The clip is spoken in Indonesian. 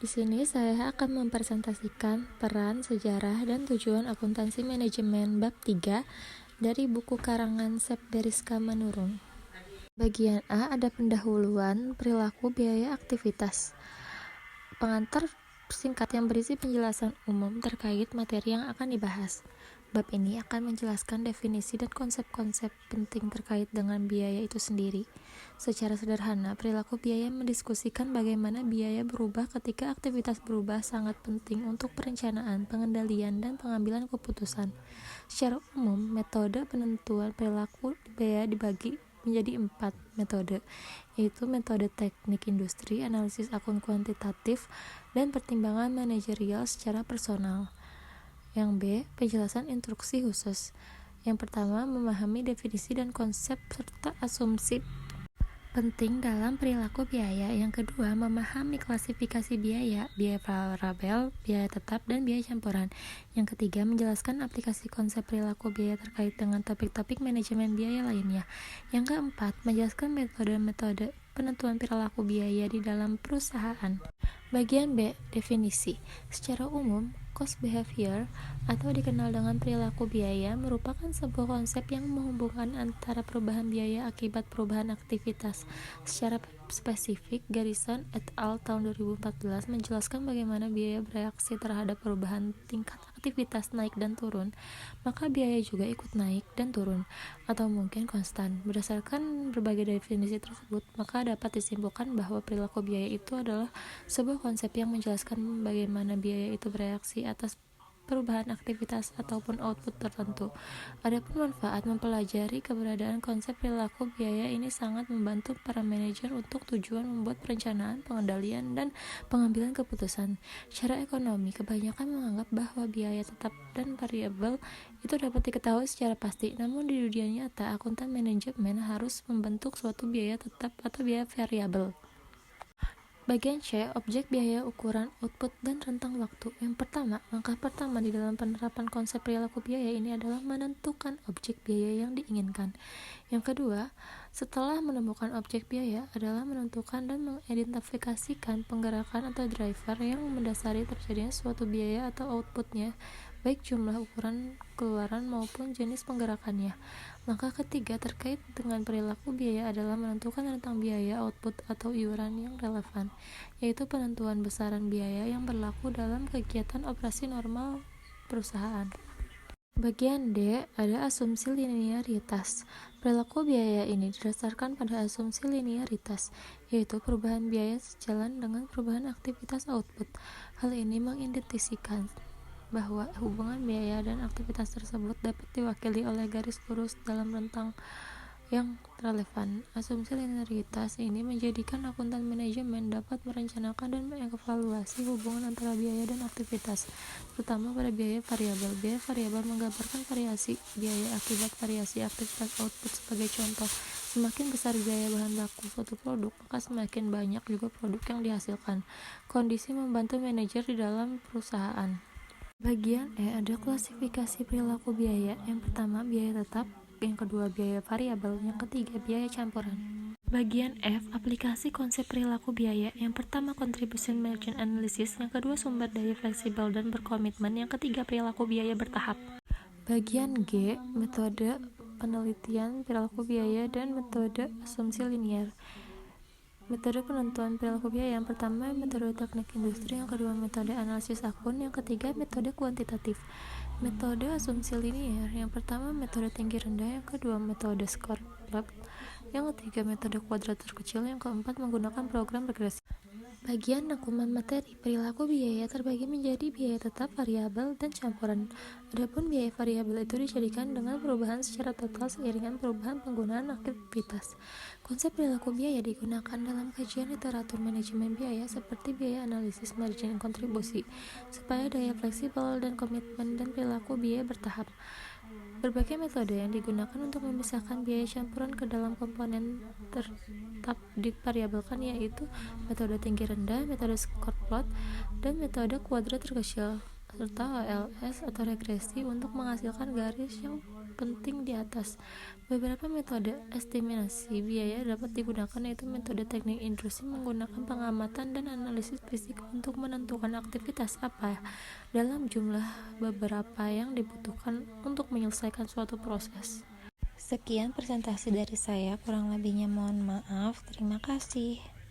Di sini saya akan mempresentasikan peran, sejarah, dan tujuan akuntansi manajemen bab 3 dari buku karangan Sep Beriska Manurung. Bagian A ada pendahuluan, perilaku, biaya, aktivitas. Pengantar singkat yang berisi penjelasan umum terkait materi yang akan dibahas. Bab ini akan menjelaskan definisi dan konsep-konsep penting terkait dengan biaya itu sendiri. Secara sederhana, perilaku biaya mendiskusikan bagaimana biaya berubah ketika aktivitas berubah sangat penting untuk perencanaan, pengendalian, dan pengambilan keputusan. Secara umum, metode penentuan perilaku biaya dibagi menjadi 4 metode, yaitu metode teknik industri, analisis akun kuantitatif, dan pertimbangan manajerial secara personal. Yang B, penjelasan instruksi khusus. Yang pertama, memahami definisi dan konsep serta asumsi penting dalam perilaku biaya. Yang kedua, memahami klasifikasi biaya, biaya variabel, biaya tetap, dan biaya campuran. Yang ketiga, menjelaskan aplikasi konsep perilaku biaya terkait dengan topik-topik manajemen biaya lainnya. Yang keempat, menjelaskan metode-metode penentuan perilaku biaya di dalam perusahaan. Bagian B, definisi. Secara umum, cost behavior atau dikenal dengan perilaku biaya merupakan sebuah konsep yang menghubungkan antara perubahan biaya akibat perubahan aktivitas. Secara spesifik, Garrison et al. Tahun 2014 menjelaskan bagaimana biaya bereaksi terhadap perubahan tingkat aktivitas naik dan turun, maka biaya juga ikut naik dan turun, atau mungkin konstan. Berdasarkan berbagai definisi tersebut, maka dapat disimpulkan bahwa perilaku biaya itu adalah sebuah konsep yang menjelaskan bagaimana biaya itu bereaksi atas perubahan aktivitas ataupun output tertentu. Adapun manfaat mempelajari keberadaan konsep perilaku biaya ini sangat membantu para manajer untuk tujuan membuat perencanaan, pengendalian, dan pengambilan keputusan. Secara ekonomi, kebanyakan menganggap bahwa biaya tetap dan variabel itu dapat diketahui secara pasti. Namun di dunia nyata, akuntan manajemen harus membentuk suatu biaya tetap atau biaya variabel. Bagian C, objek biaya, ukuran, output, dan rentang waktu. Yang pertama, langkah pertama di dalam penerapan konsep perilaku biaya ini adalah menentukan objek biaya yang diinginkan. Yang kedua, setelah menemukan objek biaya adalah menentukan dan mengidentifikasikan penggerakan atau driver yang mendasari terjadinya suatu biaya atau outputnya, baik jumlah, ukuran, keluaran, maupun jenis penggerakannya. Langkah ketiga terkait dengan perilaku biaya adalah menentukan rentang biaya, output, atau iuran yang relevan, yaitu penentuan besaran biaya yang berlaku dalam kegiatan operasi normal perusahaan. Bagian D ada asumsi linearitas. Perilaku biaya ini didasarkan pada asumsi linearitas, yaitu perubahan biaya sejalan dengan perubahan aktivitas output. Hal ini mengidentifikasikan bahwa hubungan biaya dan aktivitas tersebut dapat diwakili oleh garis lurus dalam rentang yang relevan. Asumsi linearitas ini menjadikan akuntan manajemen dapat merencanakan dan mengevaluasi hubungan antara biaya dan aktivitas, terutama pada biaya variabel. Biaya variabel menggambarkan variasi biaya akibat variasi aktivitas output. Sebagai contoh, semakin besar biaya bahan baku suatu produk, maka semakin banyak juga produk yang dihasilkan. Kondisi membantu manajer di dalam perusahaan. Bagian E ada klasifikasi perilaku biaya. Yang pertama, biaya tetap. Yang kedua, biaya variabel. Yang ketiga, biaya campuran. Bagian F, aplikasi konsep perilaku biaya. Yang pertama, contribution margin analysis. Yang kedua, sumber daya fleksibel dan berkomitmen. Yang ketiga, perilaku biaya bertahap. Bagian G, metode penelitian perilaku biaya dan metode asumsi linear. Metode penentuan perilaku biaya. Yang pertama, metode teknik industri. Yang kedua, metode analisis akun. Yang ketiga, metode kuantitatif. Metode asumsi linear. Yang pertama, metode tinggi rendah. Yang kedua, metode skor plot. Yang ketiga, metode kuadrat terkecil. Yang keempat, menggunakan program regresi. Bagian rangkuman materi, perilaku biaya terbagi menjadi biaya tetap, variabel, dan campuran. Adapun biaya variabel itu dijadikan dengan perubahan secara total seiringan perubahan penggunaan aktivitas. Konsep perilaku biaya digunakan dalam kajian literatur manajemen biaya seperti biaya analisis margin kontribusi, supaya daya fleksibel dan komitmen dan perilaku biaya bertahap. Berbagai metode yang digunakan untuk memisahkan biaya campuran ke dalam komponen tetap divariabelkan, yaitu metode tinggi rendah, metode skor plot, dan metode kuadrat terkecil, serta OLS atau regresi untuk menghasilkan garis yang penting di atas. Beberapa metode estimasi biaya dapat digunakan, yaitu metode teknik induksi menggunakan pengamatan dan analisis fisik untuk menentukan aktivitas apa dalam jumlah beberapa yang dibutuhkan untuk menyelesaikan suatu proses. Sekian presentasi dari saya, kurang lebihnya mohon maaf. Terima kasih.